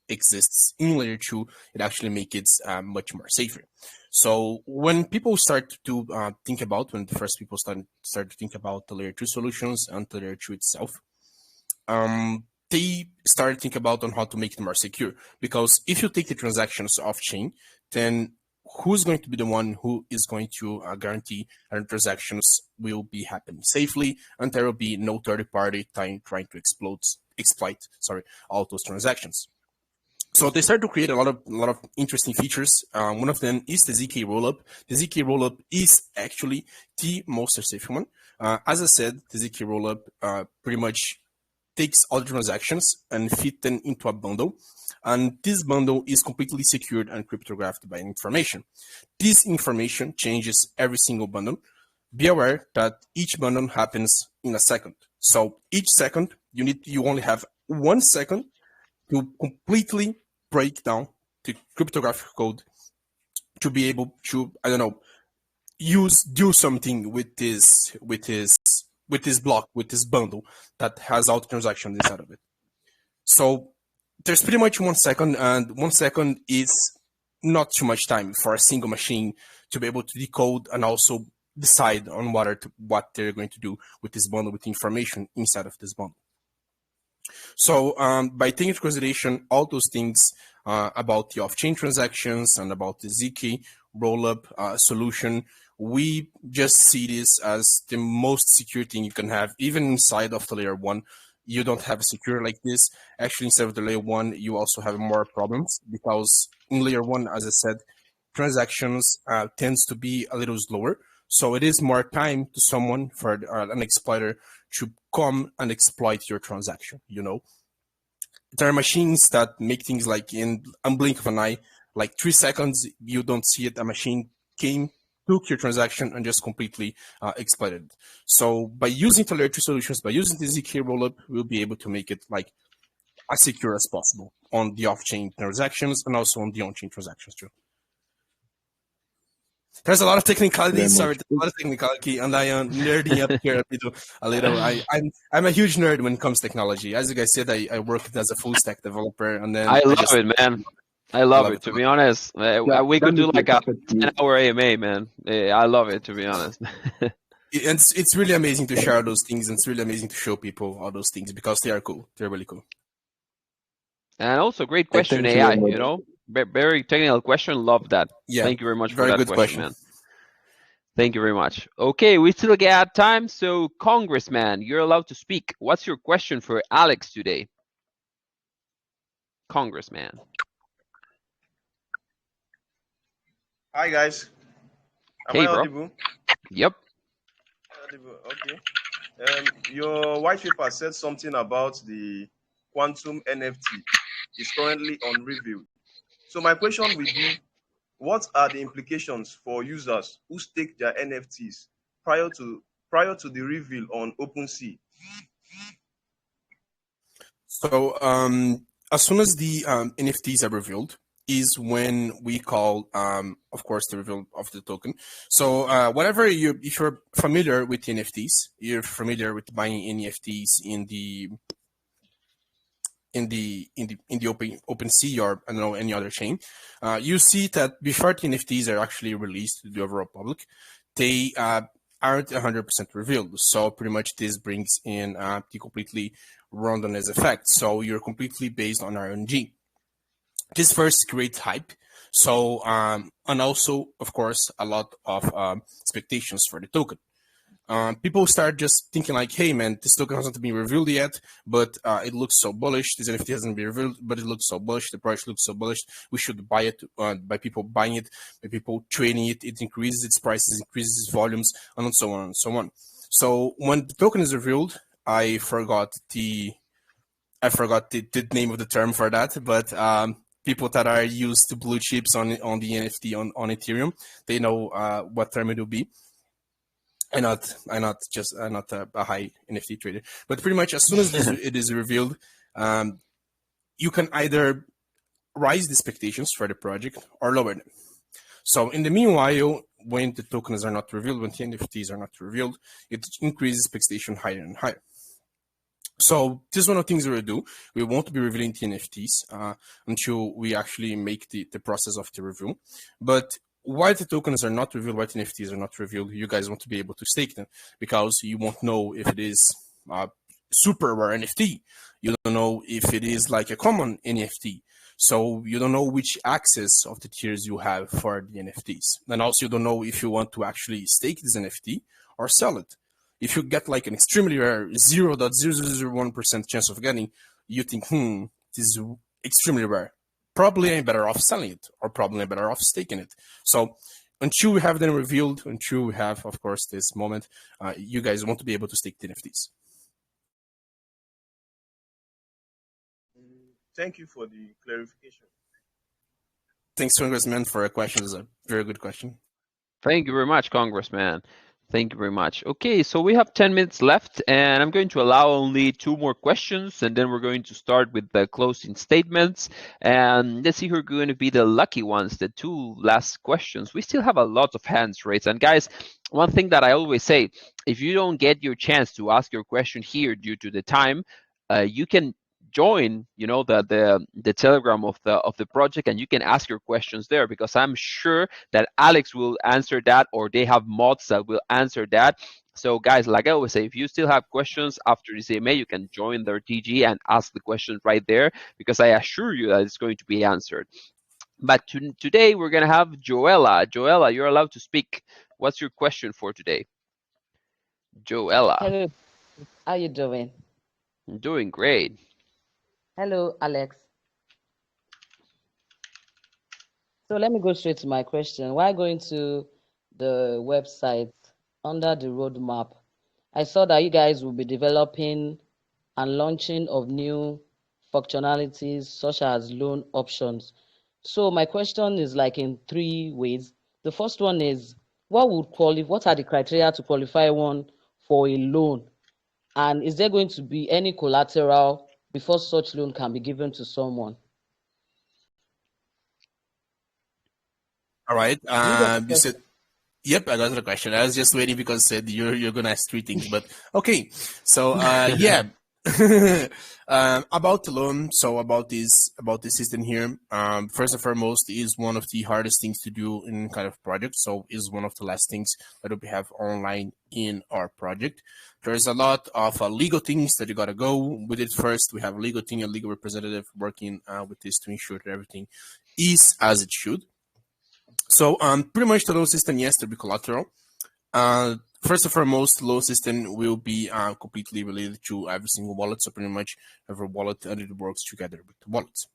exists in layer 2, it actually makes it much more safer. So when people start to when the first people start to think about the layer 2 solutions and the layer 2 itself, they start to think about on how to make it more secure. Because if you take the transactions off chain, then who's going to be the one who is going to guarantee that transactions will be happening safely and there will be no third party trying to exploit all those transactions. So they start to create a lot of interesting features. One of them is the ZK rollup. The ZK rollup is actually the most safe one. As I said, the ZK rollup pretty much takes all the transactions and fit them into a bundle. And this bundle is completely secured and cryptographed by information. This information changes every single bundle. Be aware that each bundle happens in a second. So each second, you only have 1 second to completely break down the cryptographic code to be able to, do something with this block, with this bundle that has all the transactions inside of it. So there's pretty much 1 second, and 1 second is not too much time for a single machine to be able to decode and also decide on what they're going to do with this bundle, with information inside of this bundle. So by taking into consideration all those things about the off-chain transactions and about the ZK rollup solution, we just see this as the most secure thing you can have. Even inside of the layer 1, you don't have a secure like this. Actually, instead of the layer 1, you also have more problems because in layer 1, as I said, transactions tends to be a little slower. So it is more time to someone, for an exploiter, to come and exploit your transaction. There are machines that make things like in a blink of an eye, like 3 seconds, you don't see it. A machine came, took your transaction, and just completely exploited it. So by using the layer 2 solutions, by using the ZK rollup, we'll be able to make it like as secure as possible on the off-chain transactions and also on the on-chain transactions too. There's a lot of technicality. There's a lot of technicality, and I am nerding up here a little. I'm a huge nerd when it comes to technology. As you guys said, I worked as a full stack developer, and then I love it, man. I love it. To be honest, we could do like a 10-hour AMA, man. I love it, to be honest. It's really amazing to share those things, and it's really amazing to show people all those things because they are cool. They're really cool. And also, great question, AI. Very technical question. Love that. Yeah, thank you very much very for that good question, man. Thank you very much. Okay, we still got time. So, Congressman, you're allowed to speak. What's your question for Alex today? Congressman. Hi, guys. Am Hey, I bro. audible? Yep. Audible. Okay. Your white paper said something about the quantum NFT. It's currently on review. So my question will be, what are the implications for users who stake their NFTs prior to the reveal on OpenSea? So as soon as the NFTs are revealed is when we call, of course, the reveal of the token. So if you're familiar with NFTs, you're familiar with buying NFTs in the OpenSea or I don't know any other chain, you see that before the NFTs are actually released to the overall public, they aren't 100% revealed. So pretty much this brings in the completely randomness effect. So you're completely based on RNG. This first creates hype. So and also of course a lot of expectations for the token. people start just thinking like, hey man, this token hasn't been revealed yet, but it looks so bullish. This NFT hasn't been revealed, but it looks so bullish. The price looks so bullish. We should buy it. By people buying it, by people trading it, it increases its prices, increases its volumes, and so on and so on. So when the token is revealed, I forgot the name of the term for that, but people that are used to blue chips on the NFT on Ethereum, they know what term it will be. I'm not a high NFT trader, but pretty much as soon as it is revealed, you can either raise the expectations for the project or lower them. So in the meanwhile, when the tokens are not revealed, when the NFTs are not revealed, it increases expectation higher and higher. So this is one of the things we'll do. We won't be revealing the NFTs until we actually make the process of the review. But why the tokens are not revealed, why the NFTs are not revealed, you guys want to be able to stake them because you won't know if it is a super rare NFT. You don't know if it is like a common NFT. So you don't know which access of the tiers you have for the NFTs. And also you don't know if you want to actually stake this NFT or sell it. If you get like an extremely rare 0.0001% chance of getting, you think, this is extremely rare. Probably I'm better off selling it, or probably I'm better off staking it. So until we have them revealed, until we have, of course, this moment, you guys want to be able to stake the NFTs. Thank you for the clarification. Thanks, Congressman, for a question. It's a very good question. Thank you very much, Congressman. Thank you very much. Okay, so we have 10 minutes left, and I'm going to allow only 2 more questions, and then we're going to start with the closing statements. And let's see who are going to be the lucky ones, the 2 last questions. We still have a lot of hands raised. And guys, one thing that I always say, if you don't get your chance to ask your question here due to the time, you can join the Telegram of the project, and you can ask your questions there, because I'm sure that Alex will answer that, or they have mods that will answer that. So guys, like I always say, if you still have questions after this AMA, you can join their TG and ask the questions right there, because I assure you that it's going to be answered. But today we're going to have Joella. Joella, you're allowed to speak. What's your question for today? Joella. Hello, how you doing? I'm doing great. Hello, Alex. So let me go straight to my question. While going to the website under the roadmap, I saw that you guys will be developing and launching of new functionalities such as loan options. So my question is like in 3 ways. The first one is, what are the criteria to qualify one for a loan? And is there going to be any collateral before such loan can be given to someone? All right. Do you get the You said, yep, I got the question. I was just waiting because I said you're gonna ask 3 things, but okay. So yeah. About the loan, so about this system here, first and foremost, is one of the hardest things to do in kind of project. So is one of the last things that we have online in our project. There's a lot of legal things that you gotta go with it first. We have a legal team, a legal representative working with this to ensure that everything is as it should. So pretty much the loan system, yes, to be collateral. First and foremost, loan system will be completely related to every single wallet. So pretty much every wallet and it works together with the wallets.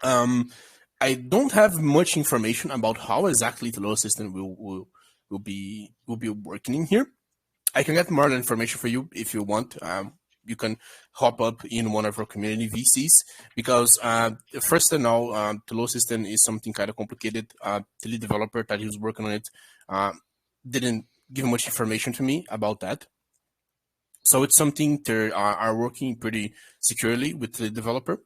I don't have much information about how exactly the loan system will be working in here. I can get more information for you if you want. You can hop up in one of our community VCs, because first and all, the loan system is something kind of complicated. The lead developer that he was working on it didn't give much information to me about that. So it's something they are working pretty securely with the developer.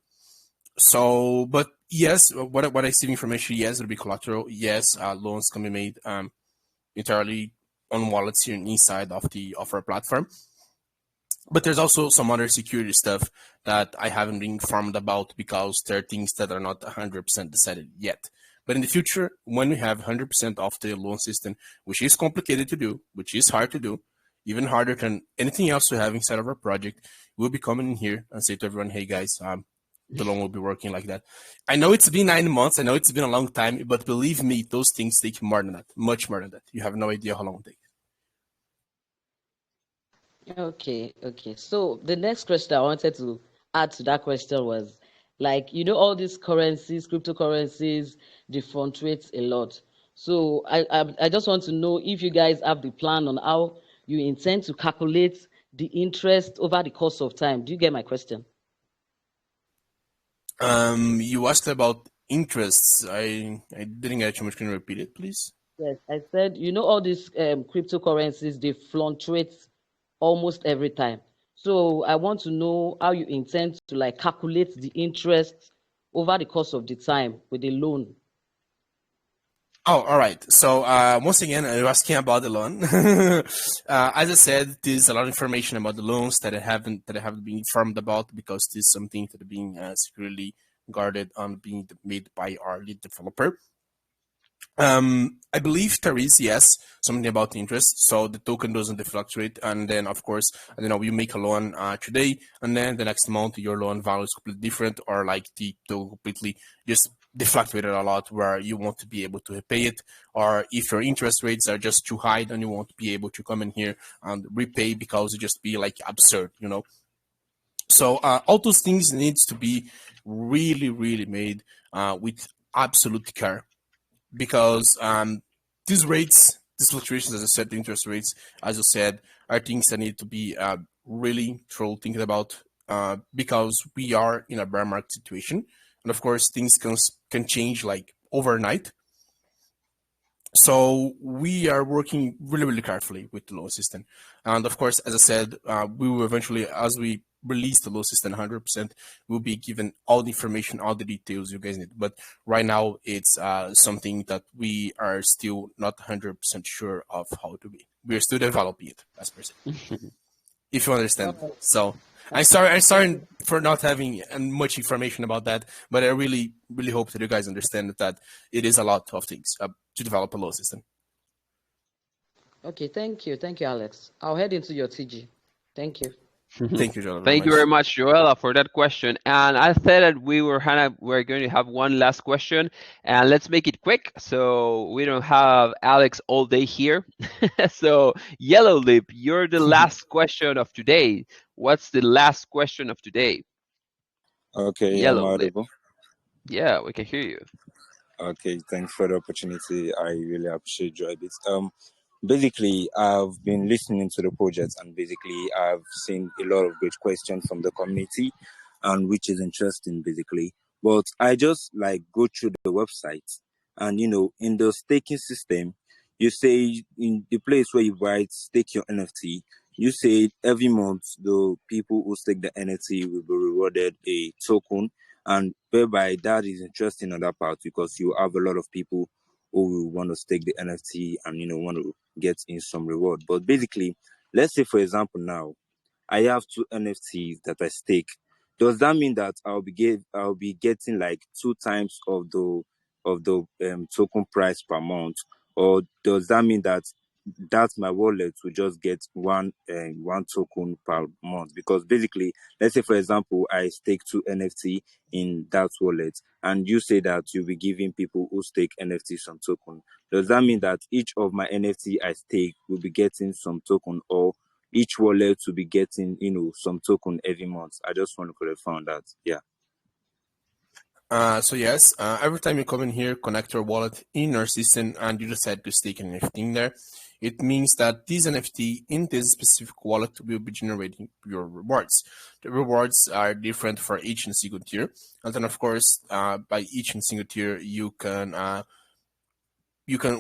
So, but yes, what I see information, yes, it'll be collateral. Yes, loans can be made entirely on wallets here inside of our platform. But there's also some other security stuff that I haven't been informed about, because there are things that are not 100% decided yet. But in the future, when we have 100% of the loan system, which is complicated to do, which is hard to do, even harder than anything else we have inside of our project, we'll be coming in here and say to everyone, hey guys, the loan will be working like that. I know it's been 9 months. I know it's been a long time, but believe me, those things take more than that, much more than that. You have no idea how long it takes. Okay. So the next question I wanted to add to that question was like, all these currencies, cryptocurrencies, they fluctuate a lot. So I just want to know if you guys have the plan on how you intend to calculate the interest over the course of time. Do you get my question? You asked about interests. I didn't get you much. Can you repeat it, please? Yes, I said, all these cryptocurrencies, they fluctuate almost every time. So I want to know how you intend to like calculate the interest over the course of the time with the loan. Oh, all right. So once again, you're asking about the loan. As I said, there's a lot of information about the loans that I haven't been informed about because this is something that are being securely guarded on being made by our lead developer. I believe there is, yes, something about the interest. So the token doesn't fluctuate. And then, of course, I don't know, you make a loan today, and then the next month, your loan value is completely different, or like the token completely just defluctuated a lot where you want to be able to repay it. Or if your interest rates are just too high, then you want to be able to come in here and repay because it just be like absurd, you know? So all those things needs to be really, really made with absolute care because these rates, these fluctuations, as I said, the interest rates, as I said, are things that need to be really thorough thinking about because we are in a bear market situation, and of course things can change like overnight. So we are working really, really carefully with the loan system. And of course, as I said, we will eventually, as we release the loan system 100%, we'll be given all the information, all the details you guys need. But right now, it's something that we are still not 100% sure of how to be. We're still developing it, as per se, if you understand. Oh, So I'm thank sorry you. for not having much information about that, but I really, really hope that you guys understand that it is a lot of things to develop a loan system. Okay, thank you. Thank you, Alex. I'll head into your TG. Thank you. Thank you, Joel, very Thank you very much. much, Joella, for that question. And I said that we're going to have one last question, and let's make it quick so we don't have Alex all day here. So, Yellow Lip, you're the last question of today. What's the last question of today? Okay, I'm Yellow Lip. audible. Yeah, we can hear you. Okay, thanks for the opportunity. I really appreciate your bit. Basically, I've been listening to the project, and basically, I've seen a lot of great questions from the community, and which is interesting, basically. But I just like go through the website, and in the staking system, you say in the place where you write stake your NFT, you say every month the people who stake the NFT will be rewarded a token, and whereby that is interesting on that part because you have a lot of people who will want to stake the NFT and want to get in some reward. But basically, let's say for example now I have two NFTs that I stake. Does that mean that I'll be getting like two times of the token price per month, or does that mean that my wallet will just get one token per month? Because basically, let's say for example, I stake two NFT in that wallet, and you say that you'll be giving people who stake NFT some token. Does that mean that each of my NFT I stake will be getting some token, or each wallet will be getting some token every month? I just want to clarify on that. Yeah. So yes, every time you come in here, connect your wallet in our system, and you decide to stake an NFT in there, it means that this NFT in this specific wallet will be generating your rewards. The rewards are different for each and single tier, and then of course, by each and single tier, you can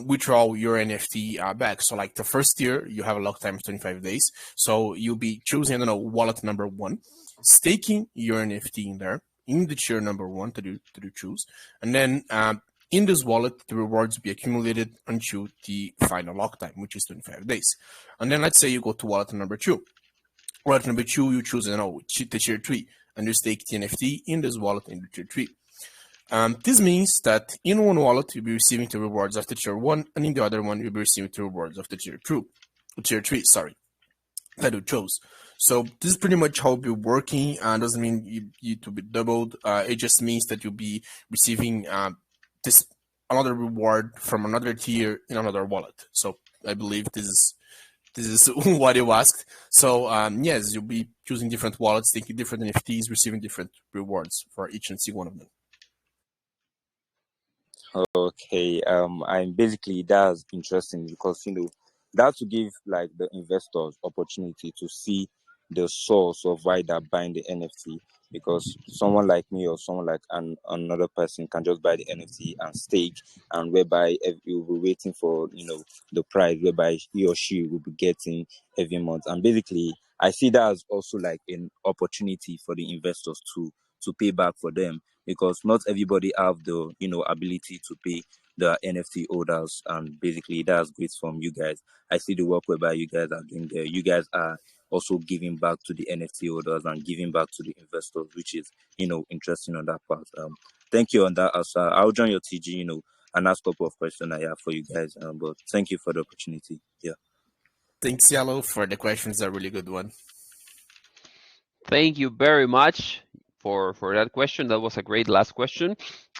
withdraw your NFT back. So like the first tier, you have a lock time of 25 days. So you'll be choosing, I don't know, wallet number one, staking your NFT in there, in the tier number one that you choose. And then in this wallet, the rewards will be accumulated until the final lock time, which is 25 days. And then let's say you go to wallet number two. Wallet number two, you choose, the tier three, and you stake the NFT in this wallet in the tier three. This means that in one wallet you'll be receiving the rewards of the tier 1, and in the other one you'll be receiving the rewards of the tier 3, that you chose. So this is pretty much how it'll be working. Doesn't mean you to be doubled. It just means that you'll be receiving this another reward from another tier in another wallet. So I believe this is This is what you asked. So yes, you'll be choosing different wallets, taking different NFTs, receiving different rewards for each and single one of them. Okay, and basically that's interesting because that to give like the investors opportunity to see the source of why they're buying the NFT. Because someone like me or someone like another person can just buy the NFT and stake, and whereby you'll be waiting for the price whereby he or she will be getting every month. And basically, I see that as also like an opportunity for the investors to pay back for them, because not everybody have the ability to pay the NFT holders, and basically that's great from you guys. I see the work whereby you guys are doing there. You guys are also giving back to the NFT holders and giving back to the investors, which is interesting on that part. Thank you on that. I'll join your TG, and ask a couple of questions I have for you guys. But thank you for the opportunity. Yeah. Thanks, Yellow, for the questions. A really good one. Thank you very much for that question. That was a great last question.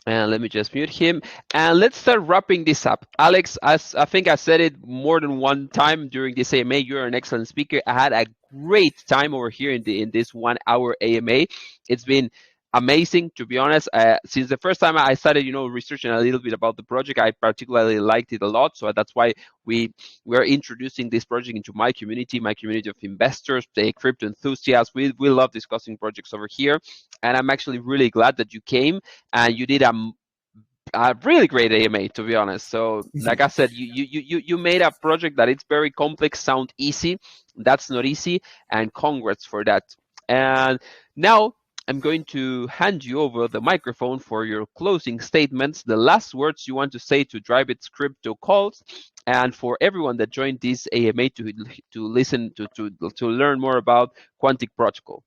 And let me just mute him. And let's start wrapping this up. Alex, as I think I said it more than one time during this AMA, you're an excellent speaker. I had a great time over here in this 1 hour AMA. It's been amazing, to be honest. Since the first time I started, researching a little bit about the project, I particularly liked it a lot. So that's why we're introducing this project into my community of investors, the crypto enthusiasts. We love discussing projects over here, and I'm actually really glad that you came and you did a really great AMA, to be honest. So, like I said, you made a project that it's very complex sound easy. That's not easy, and congrats for that. And now I'm going to hand you over the microphone for your closing statements, the last words you want to say to Drive Its Crypto calls, and for everyone that joined this AMA to listen to learn more about Quantic Protocol.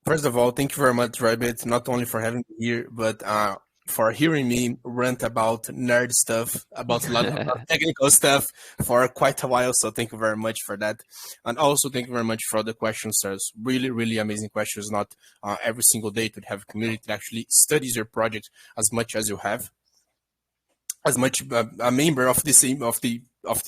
First of all, thank you very much, Rabbit, not only for having me here, but for hearing me rant about nerd stuff, about a lot of technical stuff for quite a while. So thank you very much for that. And also thank you very much for the questions. There's really, really amazing questions. Not every single day to have a community that actually studies your project as much as you have, as much a member of the same of the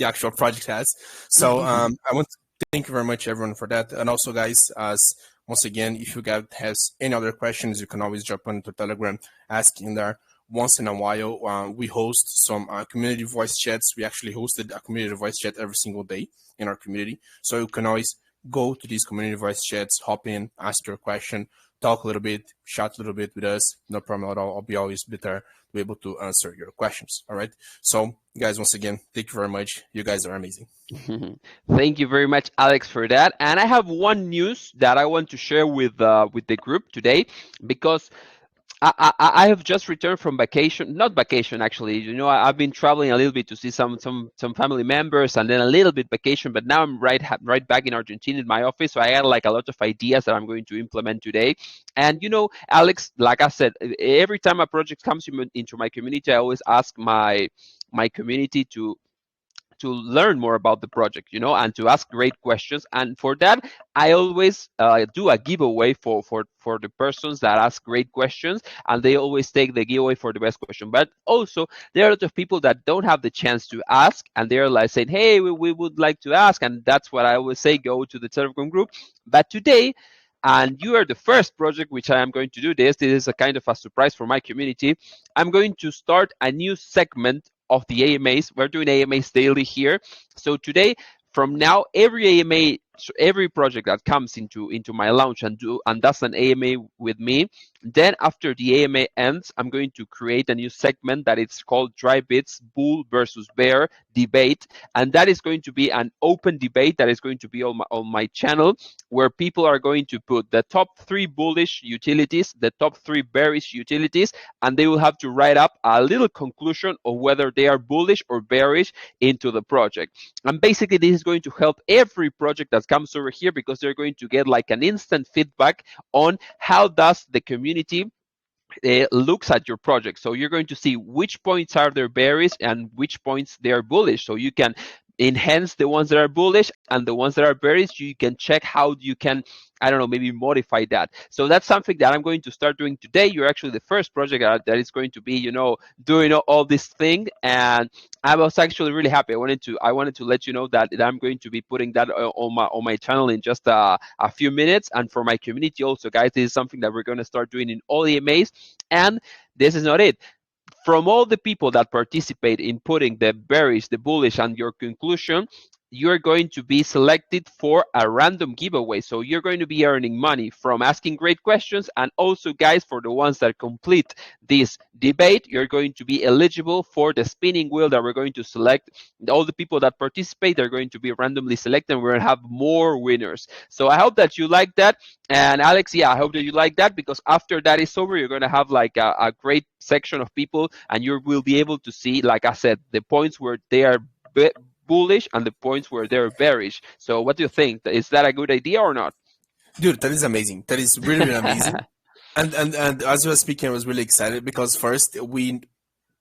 actual project has. So I want to thank you very much, everyone, for that. And also, guys, as once again, if you guys has any other questions, you can always drop onto Telegram, ask in there. Once in a while, we host some community voice chats. We actually hosted a community voice chat every single day in our community. So you can always go to these community voice chats, hop in, ask your question, talk a little bit, chat a little bit with us. No problem at all. I'll be always be there to be able to answer your questions. All right. So, guys, once again, thank you very much. You guys are amazing. Thank you very much, Alex, for that. And I have one news that I want to share with the group today, because I have just returned from vacation, not vacation actually. I've been traveling a little bit to see some family members, and then a little bit vacation. But now I'm right back in Argentina in my office, so I had like a lot of ideas that I'm going to implement today. And Alex, like I said, every time a project comes into my community, I always ask my community to learn more about the project, and to ask great questions. And for that, I always do a giveaway for the persons that ask great questions, and they always take the giveaway for the best question. But also, there are a lot of people that don't have the chance to ask, and they're like saying, hey, we would like to ask. And that's what I always say, go to the Telegram group. But today, and you are the first project which I am going to do this is a kind of a surprise for my community. I'm going to start a new segment of the AMAs. We're doing AMAs daily here. So today, from now, every AMA, every project that comes into my launch and does an AMA with me, then after the AMA ends, I'm going to create a new segment that it's called Dry Bits Bull versus Bear Debate. And that is going to be an open debate that is going to be on my channel, where people are going to put the top 3 bullish utilities, the top 3 bearish utilities, and they will have to write up a little conclusion of whether they are bullish or bearish into the project. And basically, this is going to help every project that comes over here, because they're going to get like an instant feedback on how does the community looks at your project. So you're going to see which points are there bearish and which points they are bullish. So you can enhance the ones that are bullish, and the ones that are bearish, you can check how you can, I don't know, maybe modify that. So that's something that I'm going to start doing today. You're actually the first project that is going to be, doing all this thing, and I was actually really happy. I wanted to let you know that I'm going to be putting that on my channel in just a few minutes, and for my community also, guys. This is something that we're going to start doing in all EMAs, and this is not it. From all the people that participate in putting the bearish, the bullish, and your conclusion, you're going to be selected for a random giveaway. So you're going to be earning money from asking great questions. And also, guys, for the ones that complete this debate, you're going to be eligible for the spinning wheel that we're going to select. All the people that participate are going to be randomly selected, and we're going to have more winners. So I hope that you like that. And Alex, yeah, I hope that you like that, because after that is over, you're going to have like a great section of people, and you will be able to see, like I said, the points where they are bullish and the points where they're bearish. So what do you think? Is that a good idea or not? Dude, that is amazing. That is really, really amazing. And as you were speaking, I was really excited because first we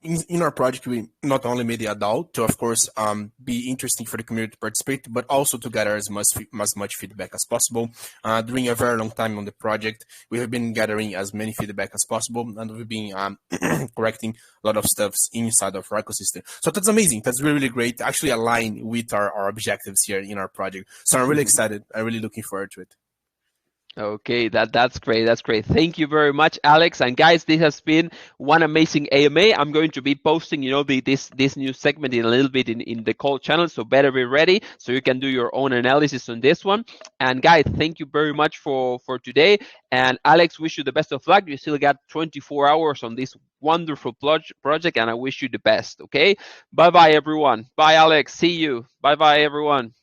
in our project we not only made the adult to, of course, be interesting for the community to participate, but also to gather as much feedback as possible. During a very long time on the project, we have been gathering as many feedback as possible, and we've been correcting a lot of stuffs inside of our ecosystem. So that's amazing. That's really, really great. Actually align with our objectives here in our project. So I'm really excited. I'm really looking forward to it. Okay, that's great. That's great. Thank you very much, Alex. And guys, this has been one amazing AMA. I'm going to be posting, this new segment in a little bit in the call channel. So better be ready so you can do your own analysis on this one. And guys, thank you very much for today. And Alex, wish you the best of luck. You still got 24 hours on this wonderful project, and I wish you the best. Okay. Bye bye, everyone. Bye, Alex. See you. Bye bye, everyone.